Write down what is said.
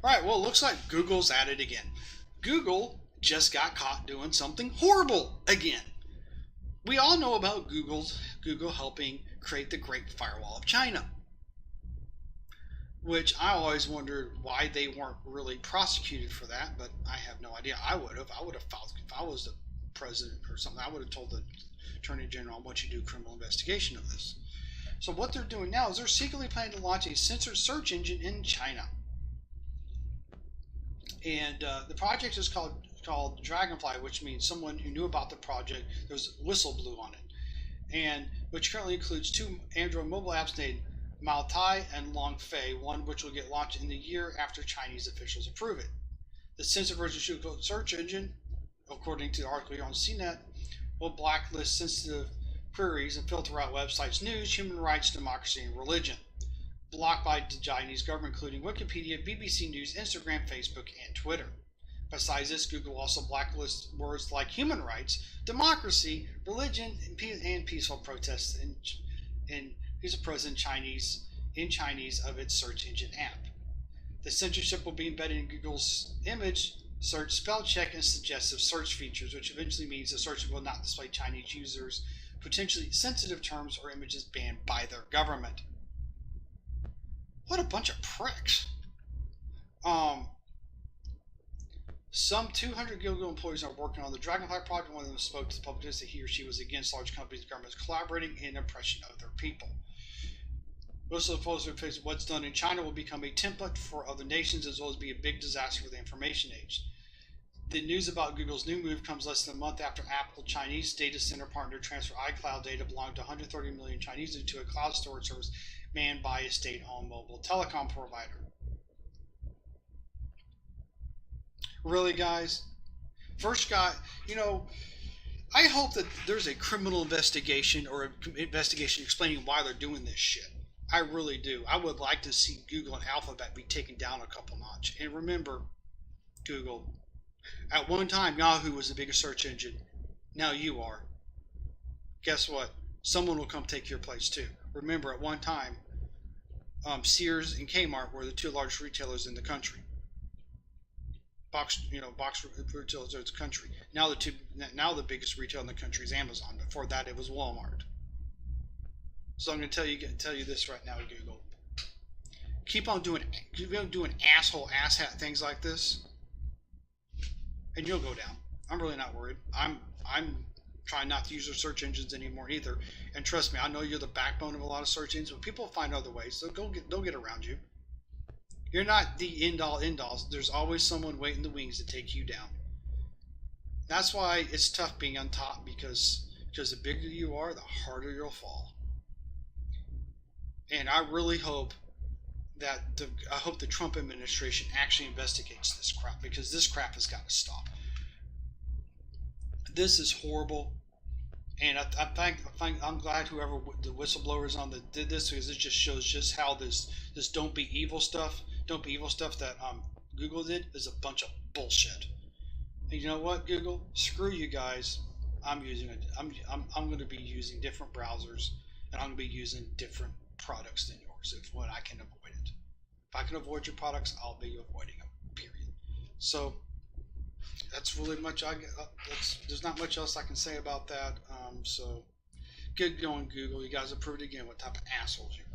All right, well, it looks like Google's at it again. Google just got caught doing something horrible again. We all know about Google helping create the Great Firewall of China, which I always wondered why they weren't really prosecuted for that, but I have no idea. I would have filed, if I was the president or something, I would have told the Attorney General, I want you to do a criminal investigation of this. So what they're doing now is they're secretly planning to launch a censored search engine in China. And the project is called Dragonfly, which means someone who knew about the project, there's whistle blew on it, and which currently includes two Android mobile apps named Maotai and Longfei, one which will get launched in the year after Chinese officials approve it. The censored version of the search engine, according to the article here on CNET, will blacklist sensitive queries and filter out websites' news, human rights, democracy, and religion. Blocked by the Chinese government, including Wikipedia, BBC News, Instagram, Facebook, and Twitter. Besides this, Google also blacklists words like human rights, democracy, religion, and peaceful protests in Chinese of its search engine app. The censorship will be embedded in Google's image search, spell check, and suggestive search features, which eventually means the search will not display Chinese users' potentially sensitive terms or images banned by their government. What a bunch of pricks. Some 200 Google employees are working on the Dragonfly project. One of them spoke to the public that he or she was against large companies and governments collaborating in oppression of their people. Most of the posts what's done in China will become a template for other nations, as well as be a big disaster for the information age. The news about Google's new move comes less than a month after Apple Chinese data center partner transferred iCloud data belonging to 130 million Chinese into a cloud storage service manned by a state-owned mobile telecom provider. Really, guys? First guy, I hope that there's a criminal investigation or an investigation explaining why they're doing this shit. I really do. I would like to see Google and Alphabet be taken down a couple notch. And remember, Google, at one time, Yahoo was the biggest search engine. Now you are. Guess what? Someone will come take your place too. Remember, at one time, Sears and Kmart were the two largest retailers in the country. Box retailers in the country. Now the biggest retailer in the country is Amazon. Before that, it was Walmart. So I'm going to tell you this right now, Google. Keep on doing asshole asshat things like this, and you'll go down. I'm really not worried. I'm trying not to use their search engines anymore either. And trust me, I know you're the backbone of a lot of search engines, but people find other ways. So they'll get around you. You're not the end all. There's always someone waiting in the wings to take you down. That's why it's tough being on top, because the bigger you are, the harder you'll fall. And I really hope that the Trump administration actually investigates this crap, because this crap has got to stop. This is horrible, and I'm glad whoever the whistleblowers on that did this, because it just shows just how this don't be evil stuff that Google did is a bunch of bullshit. And you know what, Google? Screw you guys. I'm going to be using different browsers, and I'm going to be using different products than yours if I can avoid it. If I can avoid your products, I'll be avoiding them, period. So that's really much there's not much else I can say about that. So get going, Google. You guys have proved again what type of assholes you are.